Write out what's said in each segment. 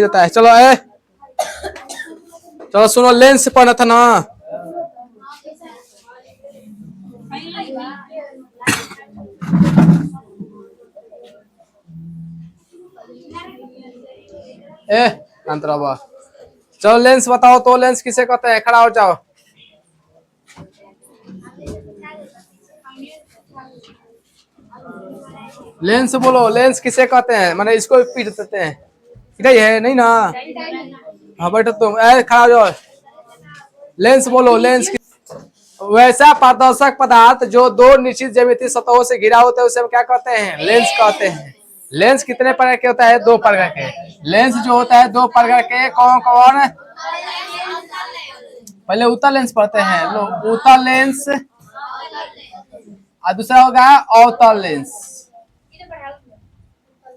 देता है। चलो चलो सुनो, लेंस पढ़ना था ना। अंतरावा, चलो लेंस बताओ तो, लेंस किसे कहते हैं? खड़ा हो जाओ। लेंस बोलो, लेंस किसे कहते हैं? मैंने इसको भी पीट देते हैं। इधर है नहीं ना? हाँ बैठो तुम, खड़ा हो जाओ। लेंस बोलो, लेंस वैसा पारदर्शक पदार्थ जो दो निश्चित ज्यामितीय सतहों से घिरा होता है उसे हम क्या कहते हैं? लेंस कहते हैं। लेंस कितने प्रकार के होता है? दो प्रकार के। लेंस जो होता है दो प्रकार के, कौन कौन? पहले उत्तल लेंस पढ़ते हैं। लो, उत्तल लेंस और दूसरा होगा अवतल लेंस।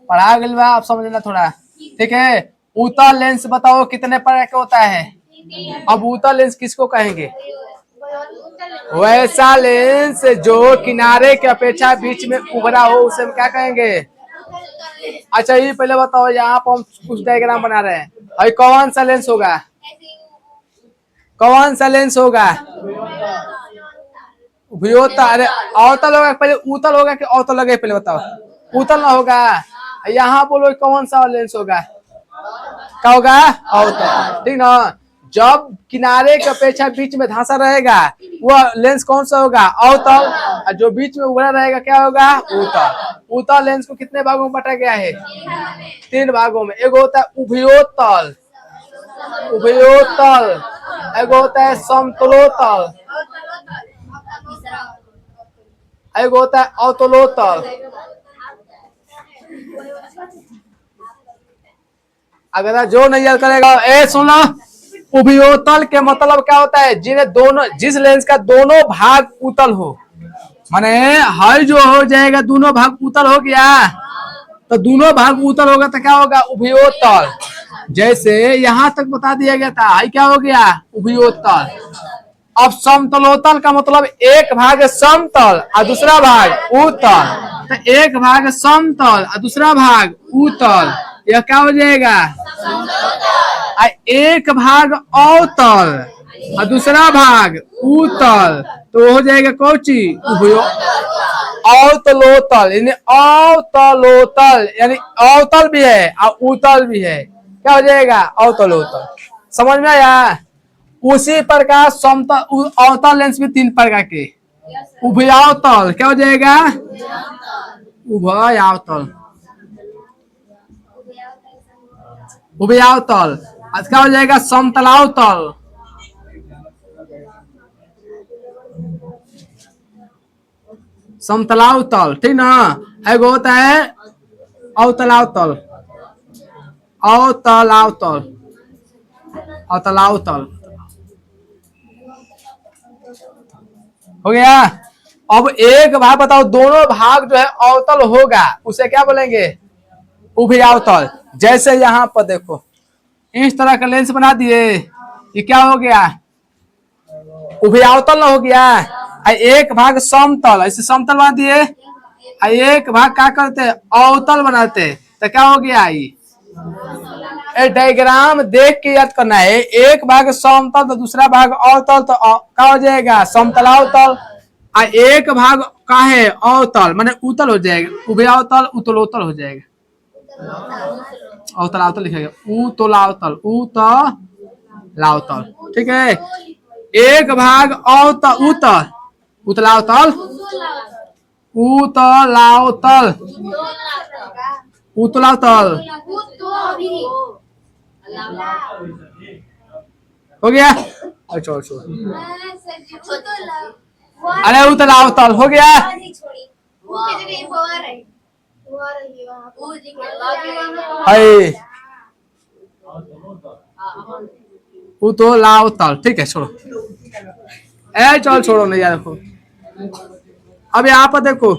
पढ़ा गया बा, आप समझ लेना थोड़ा, ठीक है। उत्तल लेंस बताओ कितने प्रकार का होता है? अब उत्तल लेंस किसको कहेंगे? वैसा लेंस जो किनारे के अपेक्षा बीच में उभरा हो उसे हम क्या कहेंगे? अच्छा ये पहले बताओ, यहाँ पर हम कुछ डायग्राम बना रहे हैं, अभी कौन सा लेंस होगा? कौन सा लेंस होगा? उभयोत्तल। अरे अवतल होगा पहले, उत्तल होगा कि अवतल होगा? पहले बताओ। उत्तल ना होगा। यहाँ बोलो कौन सा लेंस होगा? क्या होगा? अवतल, ठीक ना। जब किनारे के अपेक्षा बीच में धंसा रहेगा वह लेंस कौन सा होगा? अवतल। और जो बीच में उभरा रहेगा क्या होगा? उत्तल। उत्तल लेंस को कितने भागों में बांटा गया है? 3 भागों में। एक होता है उभयोत्तल, उभयोत्तल। एक होता है समतलोत्तल, एक होता है अवतलोत्तल। अगर जो नहीं याद करेगा, सुनो, उभयोत्तल के मतलब क्या होता है? जिन्हें दोनों, जिस लेंस का दोनों भाग उत्तल हो, माने हर जो हो जाएगा दोनों भाग उत्तल हो गया, तो दोनों भाग उत्तल होगा तो क्या होगा? उभयोत्तल। जैसे यहां तक बता दिया गया था, हाई क्या हो गया? उभयोत्तल। अब समतलोत्तल का मतलब एक भाग समतल और दूसरा भाग उत्तल, तो एक भाग समतल और दूसरा भाग उत्तल, यह क्या हो जाएगा? एक भाग अवतल और दूसरा भाग उत्तल, तो हो जाएगा कौची? अवतलोत्तल। यानी अवतलोत्तल, यानी अवतल भी है और उत्तल भी है, क्या हो जाएगा? अवतलोत्तल। समझ में आया? उसी प्रकार समतल अवतल लेंस भी 3 प्रकार के। उभयावतल क्या हो जाएगा? उभयावतल, उभयावतल। आज क्या हो जाएगा? समतलावतल, समतलावतल, ठीक ना। एक होता है अवतलावतल, अवतलावतल, अवतलावतल हो गया। अब एक भाग बताओ, दोनों भाग जो है अवतल होगा उसे क्या बोलेंगे? उभयावतल। जैसे यहाँ पर देखो, इस तरह का लेंस बना दिए, ये क्या हो गया? उभयावतल ना हो गया। एक भाग समतल, ऐसे समतल बना दिए, एक भाग क्या करते? अवतल बनाते, तो क्या हो गया? ये डायग्राम देख के याद करना है। एक भाग समतल तो दूसरा भाग अवतल, तो क्या हो जाएगा? समतलावतल। और एक भाग का है अवतल, माने उत्तल हो जाएगा, उभयावतल उत्तलोत्तल हो जाएगा। अवतलावतल लिखेगा, उत्तलावतल, उत्तलावतल, ठीक है। एक भाग अवतल, उत्तल, उत्तलावतल, उत्तलावतल, उत्तलावतल हो गया। अच्छा अच्छा, अरे उत्तलावतल हो गया। उत्तलावतल, ठीक है, छोड़ो, चल छोड़ो नहीं यार। देखो अब यहाँ पर देखो,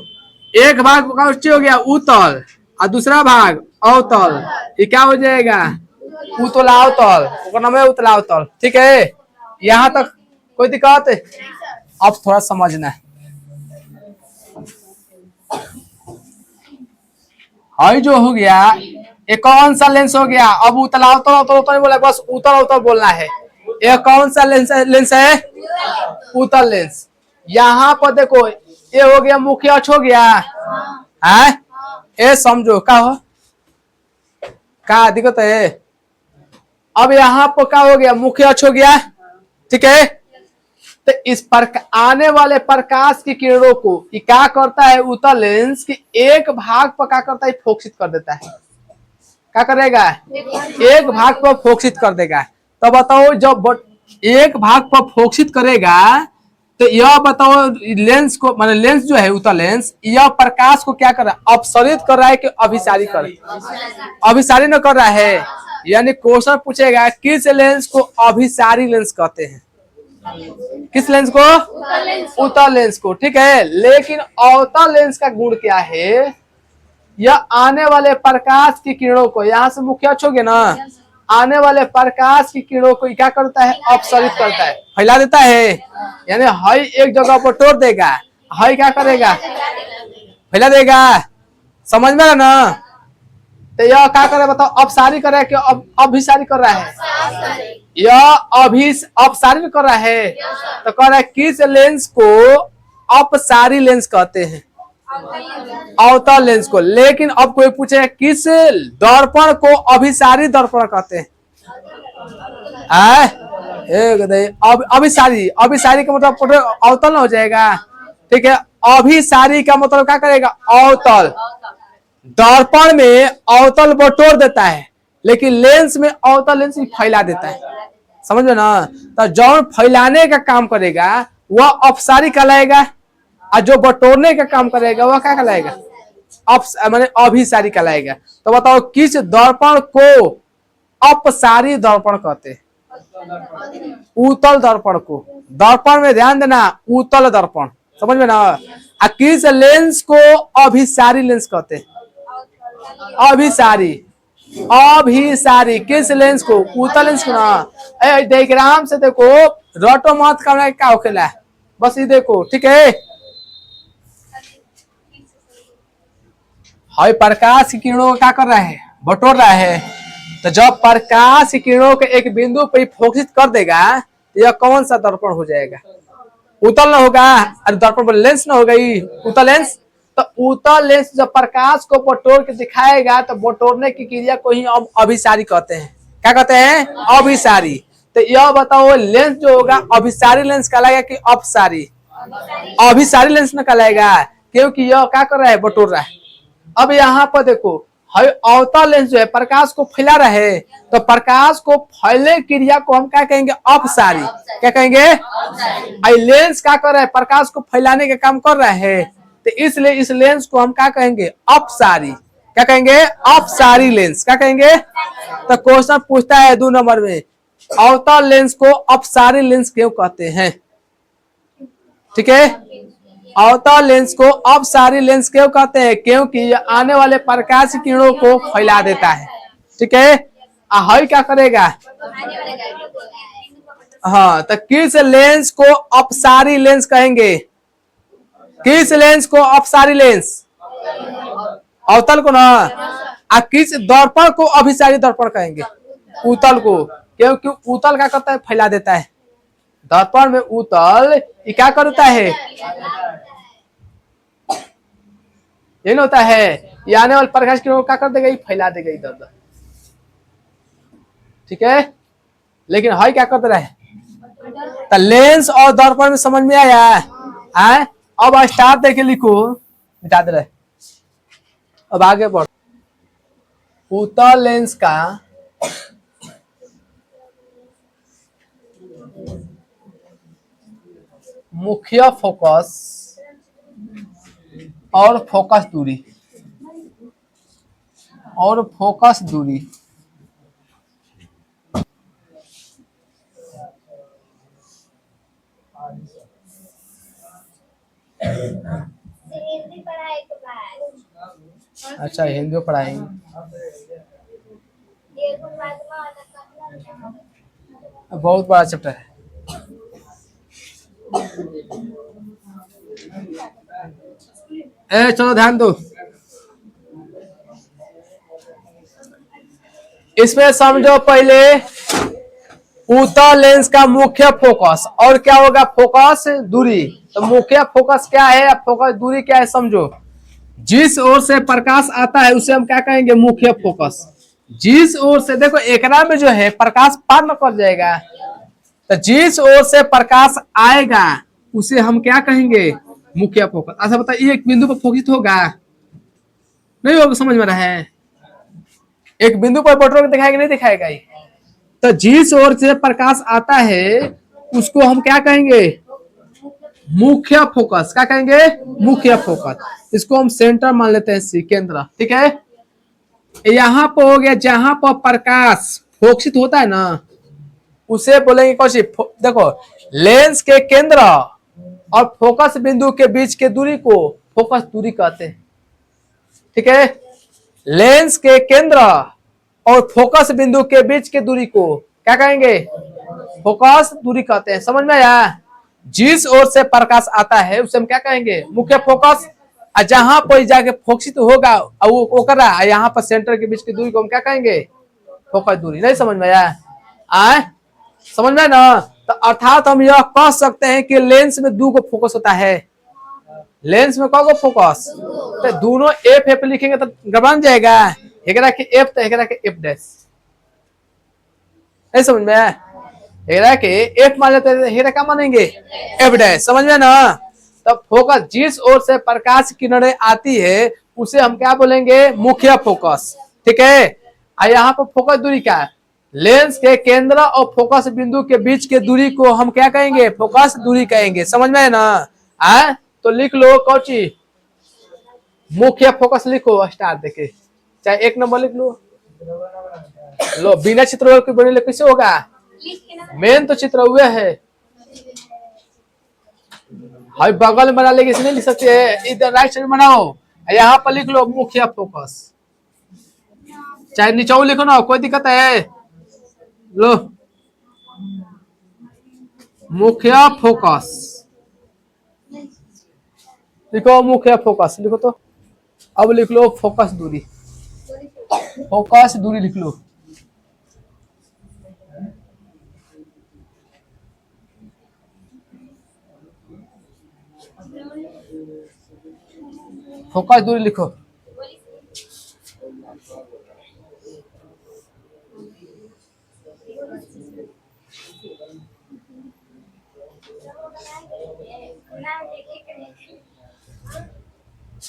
एक भाग का हो गया उत्तल और दूसरा भाग अवतल, ये क्या हो जाएगा? उत्तलावतल, नाम है उत्तलावतल, ठीक है। यहाँ तक कोई दिक्कत? अब थोड़ा समझना है। हाई जो हो गया ये कौन सा लेंस हो गया? अब उतला उतर उतर उतर बोला, बस उतर उतर बोलना है। ये कौन सा लेंस है? उत्तल लेंस। यहाँ पर देखो ये हो गया मुख्य अक्ष हो गया है। ये समझो क्या हो, क्या दिक्कत है? अब यहाँ पर क्या हो गया? मुख्य अक्ष हो गया, ठीक है। तो इस पर आने वाले प्रकाश की किरणों को क्या करता है उत्तल लेंस की एक भाग पर क्या करता है? फोकसित कर देता है। क्या करेगा? एक भाग पर फोकसित कर देगा। तो बताओ जब एक भाग पर फोकसित करेगा तो यह बताओ लेंस को, माने लेंस जो है उत्तल लेंस, यह प्रकाश को क्या कर रहा है? अपसरित कर रहा है कि अभिसारी कर रहा है? अभिसारी न कर रहा है। यानी क्वेश्चन पूछेगा किस लेंस को अभिसारी लेंस कहते हैं? किस लेंस को? उत्तल लेंस को, ठीक है। लेकिन अवतल लेंस का गुण क्या है? यह आने वाले प्रकाश की किरणों को, यहाँ से मुख्य अक्ष हो गया ना, आने वाले प्रकाश की किरणों को क्या करता है? अपसरित करता है, फैला देता है। यानी हई एक जगह पर तोड़ देगा, हई क्या करेगा? फैला देगा। समझ में ना? तो यह क्या करे बताओ? अपसारी कर रहा है कि अभिसारी कर रहा है? यह अपसारी कर रहा है। तो कह रहा है किस लेंस को अपसारी लेंस कहते हैं? अवतल लेंस को। लेकिन अब कोई पूछे किस दर्पण को अभिसारी दर्पण कहते हैं? अभिसारी, अभिसारी का मतलब अवतल ना हो जाएगा, ठीक है। अभिसारी का मतलब क्या करेगा? अवतल। दर्पण में अवतल बटोर देता है, लेकिन लेंस में अवतल लेंस फैला देता है। समझ में ना? तो जो फैलाने का काम करेगा वह अपसारी कहलाएगा, और जो बटोरने का काम करेगा वह क्या कहलाएगा? माने अभिसारी कहलाएगा। तो बताओ किस दर्पण को अपसारी दर्पण कहते हैं? उत्तल दर्पण को। दर्पण में ध्यान देना, उत्तल दर्पण। समझ में ना? किस लेंस को अभिसारी लेंस कहते हैं? अभिसारी। अभिसारी किस लेंस को? उत्तल लेंस को ना। डायग्राम से देखो, रटो मत करना क्या होखेला, बस ये देखो, ठीक है। हाई प्रकाश की किरणों को क्या कर रहा है? बटोर रहा है। तो जब प्रकाश की किरणों के एक बिंदु पर फोकसित कर देगा तो यह कौन सा दर्पण हो जाएगा? उत्तल ना होगा। अरे दर्पण पर लेंस ना होगा, उत्तल लेंस। तो उत्तल लेंस जब प्रकाश को बटोर के दिखाएगा तो बटोरने की क्रिया को ही अभिसारी कहते हैं। क्या कहते हैं? अभिसारी। तो यह बताओ लेंस जो होगा अभिसारी लेंस कहलाएगा कि अपसारी? अभिसारी लेंस में कहलाएगा, क्योंकि यह क्या कर रहा है? बटोर रहा है। अब यहाँ पर देखो, अवतल लेंस जो है प्रकाश को फैला रहा है, तो प्रकाश को फैलने क्रिया को हम क्या कहेंगे? अपसारी। क्या कहेंगे? लेंस क्या कर रहा है? प्रकाश को फैलाने का काम कर रहा है, तो इसलिए इस लेंस को हम क्या कहेंगे? अपसारी। क्या कहेंगे? अपसारी लेंस। क्या कहेंगे? तो क्वेश्चन पूछता है 2 नंबर में, अवतल लेंस को अपसारी लेंस क्यों कहते हैं? ठीक है। अवतल लेंस को अपसारी लेंस क्यों कहते हैं? क्योंकि यह आने वाले प्रकाश की किरणों को फैला देता है, ठीक है। हई क्या करेगा? हाँ, तो किस लेंस को अपसारी लेंस कहेंगे? किस लेंस को अपसारी लेंस? अवतल को ना। किस दर्पण को अभिसारी दर्पण कहेंगे? उत्तल को, क्योंकि उत्तल क्या करता है? फैला देता है। दर्पण में उत्तल क्या करता है? ये नहीं होता है, ये आने वाले प्रकाश किरणों को क्या कर देगा? फैला देगा इधर उधर, ठीक है। लेकिन हाई क्या कर रहा है? तो लेंस और दर्पण में समझ में आया है? अब स्टार देके लिखो, मिटा दे रहे। अब आगे बढ़। उत्तल लेंस का मुख्य फोकस और फोकस दूरी, और फोकस दूरी अच्छा हिंदी पढ़ाएंगे। बहुत बड़ा चैप्टर है। चलो ध्यान दो। इसमें समझो पहले उत्तल लेंस का मुख्य फोकस और क्या होगा, फोकस दूरी। तो मुख्य फोकस क्या है, फोकस दूरी क्या है समझो। जिस ओर से प्रकाश आता है उसे हम क्या कहेंगे, मुख्य फोकस। जिस ओर से देखो एकरा में जो है प्रकाश पार न कर जाएगा, तो जिस ओर से प्रकाश आएगा उसे हम क्या कहेंगे, मुख्य फोकस। अच्छा बताइए, एक बिंदु पर फोकस होगा, नहीं होगा, समझ में रहा है। एक बिंदु पर फोटो दिखाएगा, नहीं दिखाएगा ये। तो जिस ओर से प्रकाश आता है उसको हम क्या कहेंगे, मुख्य फोकस। क्या कहेंगे, मुख्य फोकस। इसको हम सेंटर मान लेते हैं, सी केंद्र, ठीक है। यहां पर हो गया जहां पर प्रकाश फोकसित होता है ना, उसे बोलेंगे कौन। देखो लेंस के केंद्र और फोकस बिंदु के बीच के दूरी को फोकस दूरी कहते हैं, ठीक है। लेंस के केंद्र और फोकस बिंदु के बीच की दूरी को क्या कहेंगे, फोकस दूरी कहते हैं। समझ में आया। जिस ओर से प्रकाश आता है उसे हम क्या कहेंगे, मुख्य फोकस। और जहां पर जाके फोकसित होगा वो करा, यहाँ पर सेंटर के बीच की दूरी को हम क्या कहेंगे, फोकस दूरी। नहीं समझ में आया, आए समझ में ना। तो अर्थात हम यह कह सकते हैं कि लेंस में दो को फोकस होता है। लेंस में कौन को फोकस, तो दोनों एफ एफ लिखेंगे तो गड़बड़ जाएगा। एकरा के एफ तो एकरा के एफ डैश, नहीं समझ में आया। एकरा के एफ मान लेते हैं, एकरा क्या मानेंगे, एफ डैश। समझ में ना। तब फोकस जिस ओर से प्रकाश किरणें आती है उसे हम क्या बोलेंगे, मुख्य फोकस, ठीक है। और यहाँ पर फोकस दूरी क्या है, लेंस के केंद्र और फोकस बिंदु के बीच के दूरी को हम क्या कहेंगे, फोकस दूरी कहेंगे। समझ में है ना। आ? तो लिख लो कौची, मुख्य फोकस लिखो स्टार देके, चाहे एक नंबर लिख लो। लो बिना चित्र के बने कैसे होगा, मेन तो चित्र हुए है। हाई बगल में बना लेंगे, इसे नहीं लिख सकते हैं, इधर राइट साइड बनाओ, यहाँ पर लिख लो मुख्य फोकस, चाहे नीचे लिखो ना, कोई दिक्कत है। लो मुख्य फोकस लिखो, मुख्य फोकस लिखो। तो अब लिख लो फोकस दूरी, फोकस दूरी लिख लो। फोकस दूरी लिखो।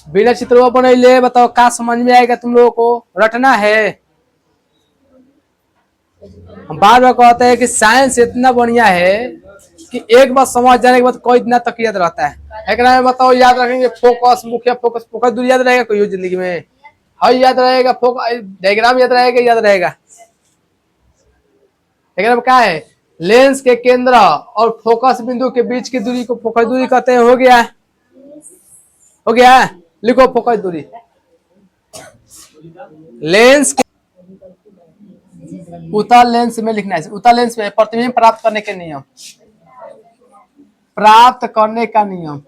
बिना चित्र बनैले बताओ क्या समझ में आएगा, तुम लोगों को रटना है। हम बार बार कहते हैं कि साइंस इतना बढ़िया है कि एक बार समझ जाने के बाद कोई दिन तक याद रहता है। एक में बताओ, याद रखेंगे फोकस, मुख्य फोकस, फोकस दूरी याद रहेगा कोई जिंदगी में, हाई याद रहेगा, फोकस डायग्राम याद रहेगा, याद रहेगा। डायग्राम क्या है, लेंस के केंद्र और फोकस बिंदु के बीच की दूरी को फोकस दूरी कहते हैं। हो गया, हो गया, लिखो फोकस दूरी। लेंस के उत्तल लेंस में लिखना है, उत्तल लेंस में प्रतिबिंब प्राप्त करने के नियम, प्राप्त करने का नियम।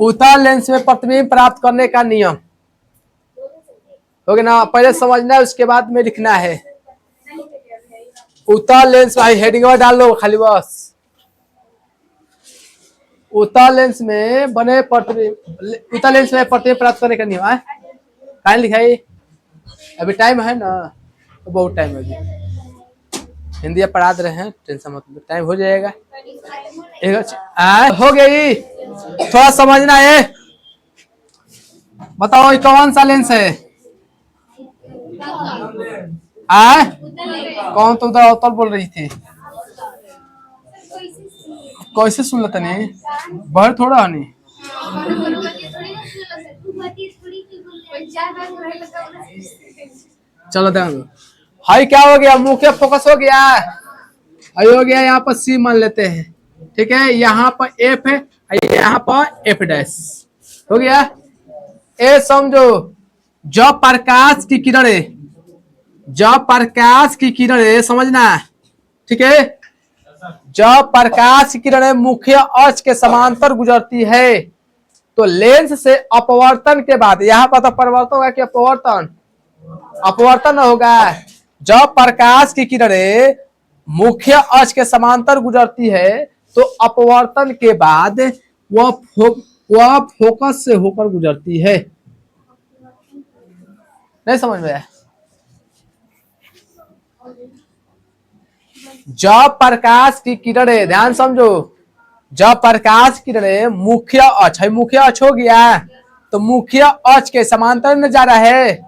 उत्तल लेंस में प्रतिबिंब प्राप्त करने का नियम, हो गया ना। पहले समझना है उसके बाद में लिखना है। उत्तल लेंस भाई हेडिंग डाल लो खाली बस। उत्तल लेंस में बने प्रतिबिंब, उत्तल लेंस में प्रतिबिंब प्राप्त करने का नियम है, कहाँ लिखाई। अभी टाइम है ना, तो बहुत टाइम है अभी, हिंदी पढ़ा रहे हैं, टेंशन मत लो, टाइम हो जाएगा। हो गई, थोड़ा समझना है। बताओ ये कौन सा लेंस है, कौन, तुम तो उत्तल बोल रही थी, कैसे सुन लेते नहीं, बाहर थोड़ा हनी। चलो देखो, हाई क्या हो गया, मुख्य फोकस हो गया, हाई हो गया। यहाँ पर सी मान लेते हैं, ठीक है। यहाँ पर एफ है, यहाँ पर एफ डैश, हो गया। ए समझो, जब प्रकाश की किरणें, जब प्रकाश की किरणें, समझना, ठीक है, जब प्रकाश की किरणें मुख्य अक्ष के समांतर गुजरती है, तो लेंस से अपवर्तन के बाद, यहाँ पर तो परिवर्तन होगा कि अपवर्तन, अपवर्तन होगा। जब प्रकाश की किरणें मुख्य अक्ष के समांतर गुजरती है तो अपवर्तन के बाद वह फोकस से होकर गुजरती है। नहीं समझ में आया? जब प्रकाश की किरणें, ध्यान समझो, जब प्रकाश की किरणें मुख्य अक्ष है, मुख्य अक्ष हो गया तो मुख्य अक्ष के समांतर में जा रहा है,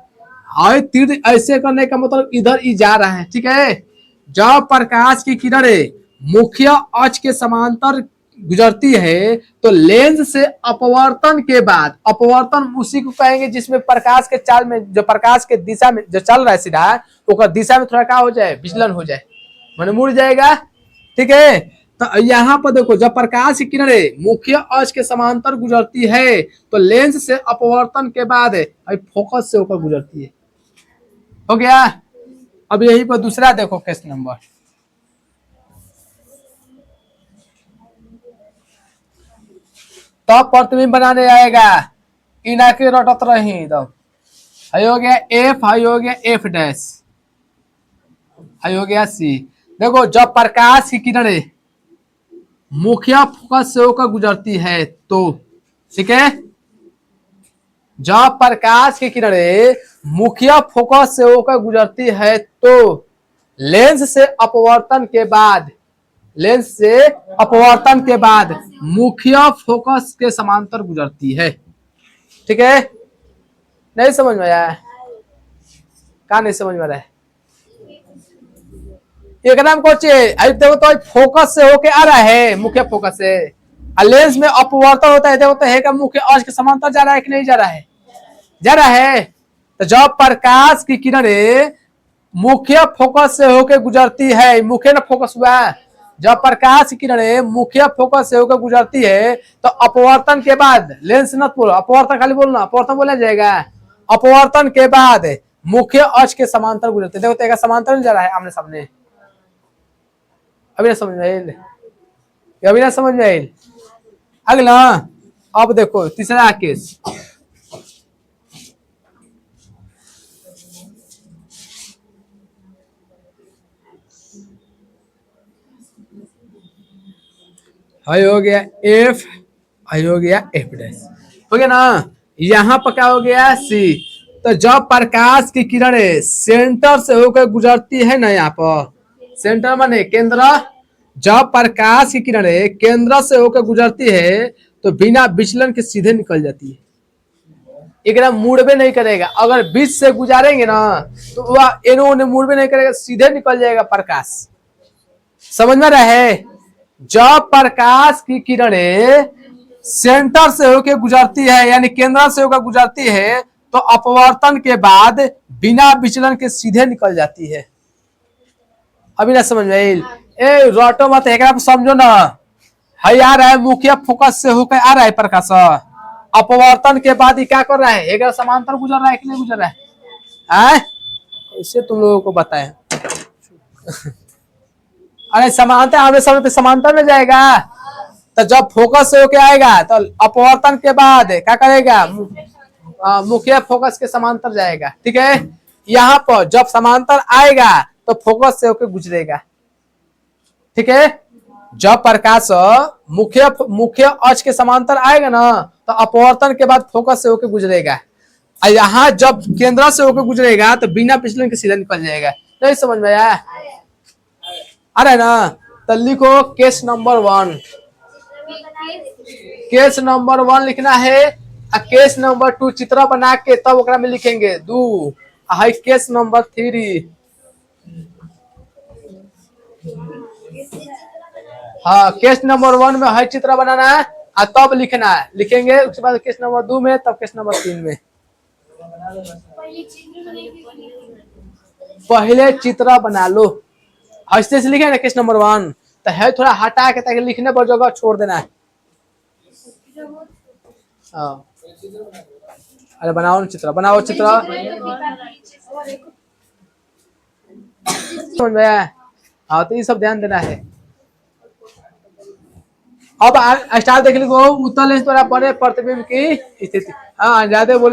और तीर ऐसे करने का मतलब इधर ही जा रहा है, ठीक है। जब प्रकाश की किरणें मुख्य अक्ष के समांतर गुजरती है तो लेंस से अपवर्तन के बाद, अपवर्तन उसी को कहेंगे जिसमें प्रकाश के चाल में, जो प्रकाश के दिशा में जो चल रहा है सीधा, तो दिशा में थोड़ा क्या हो जाए, विचलन हो जाए, माने मुड़ जाएगा, ठीक है। तो यहाँ पर देखो, जब प्रकाश की किरणें मुख्य अक्ष के समांतर गुजरती है तो लेंस से अपवर्तन के बाद फोकस से होकर गुजरती है। हो गया। अब यही पर दूसरा देखो केस नंबर, तब प्रतिबिंब बनाने आएगा, इना के रटत रही तब। हाई हो गया एफ, हाई हो गया एफ डैश, हाई हो गया सी। देखो, जब प्रकाश की किरणें मुख्य फोकस से होकर गुजरती है तो, ठीक है, जब प्रकाश की किरणें मुख्य फोकस से होकर गुजरती है तो लेंस से अपवर्तन के बाद, लेंस से अपवर्तन के बाद मुख्य फोकस के समांतर गुजरती है, ठीक है। नहीं समझ में आया? क्या नहीं समझ में आ रहा है? एक नाम को देखो तो फोकस से होके आ रहा है, मुख्य फोकस से, लेंस में अपवर्तन होता है, देखो तो है का मुख्य अक्ष के समांतर जा रहा है कि नहीं जा रहा है? जा रहा है। तो जब प्रकाश की किरणें मुख्य फोकस से होकर गुजरती है, मुख्य ना फोकस हुआ, जब प्रकाश की किरणें मुख्य फोकस से होकर गुजरती है तो अपवर्तन के बाद, लेंस न बोलो, अपवर्तन खाली बोलना, अपवर्तन बोला जाएगा, अपवर्तन के बाद मुख्य अक्ष के समांतर गुजरते, देखो तो समांतर नहीं जा रहा है, आमने सामने। अभी ना समझ में आयल, अभी ना समझ में आयल। अगला, अब देखो तीसरा केस, हाई हो गया एफ, हाई हो गया एफ डैश, हो गया ना। यहाँ पर क्या हो गया सी। तो जब प्रकाश की किरणें सेंटर से होकर गुजरती है ना, यहाँ पर सेंटर माने केंद्र, जब प्रकाश की किरणें केंद्र से होकर गुजरती है तो बिना विचलन के सीधे निकल जाती है, एकदम मुड़बे नहीं करेगा। अगर बीच से गुजारेंगे ना तो वह इन्होंने मुड़बे नहीं करेगा, सीधे निकल जाएगा प्रकाश। समझ में रहे? जब प्रकाश की किरणें सेंटर से होकर गुजरती है, यानी केंद्र से होकर गुजरती है, तो अपवर्तन के बाद बिना विचलन के सीधे निकल जाती है। अभी ना समझ में आई? ए रोटो मत, एक समझो ना, है आ रहा है मुख्य फोकस से होकर आ रहा है प्रकाश, अपवर्तन के बाद ही क्या कर रहा है, एक समांतर गुजर रहा है कि नहीं गुजर रहा है? इसे तुम लोगों को बताए। अरे समांतर, आमने सामने समांतर में जाएगा, तो जब फोकस से होके आएगा तो अपवर्तन के बाद क्या करेगा, मुख्य फोकस के समांतर जाएगा, ठीक है। यहाँ पर जब समांतर आएगा तो फोकस से होके गुजरेगा, ठीक है। जब प्रकाश मुख्य अक्ष के समांतर आएगा ना तो अपवर्तन के बाद फोकस से होके गुजरेगा, और यहाँ जब केंद्र से होकर गुजरेगा तो बिना विचलन के सीधा निकल जाएगा। नहीं समझ में आया? अरे ना, तो लिखो केस नंबर 1, केस नंबर 1 लिखना है, और केस नंबर 2 चित्र बना के तब ओकरा में लिखेंगे 2, हाई केस नंबर 3। हाँ, केस नंबर 1 में है चित्र बनाना है और तब लिखना है, लिखेंगे उसके बाद केस नंबर 2 में, तब केस नंबर 3 में। पहले चित्र बना लो, ऐसे से लिखे ना केस नंबर 1, तो है थोड़ा हटा के ताकि लिखने पर जगह छोड़ देना है। हाँ, अरे बनाओ चित्र, बनाओ चित्र। समझ में आया? हाँ, तो ये सब ध्यान देना है। अब स्टार देख लो उत्तल लेंस द्वारा बने प्रतिबिंब की स्थिति। हाँ ज्यादा बोल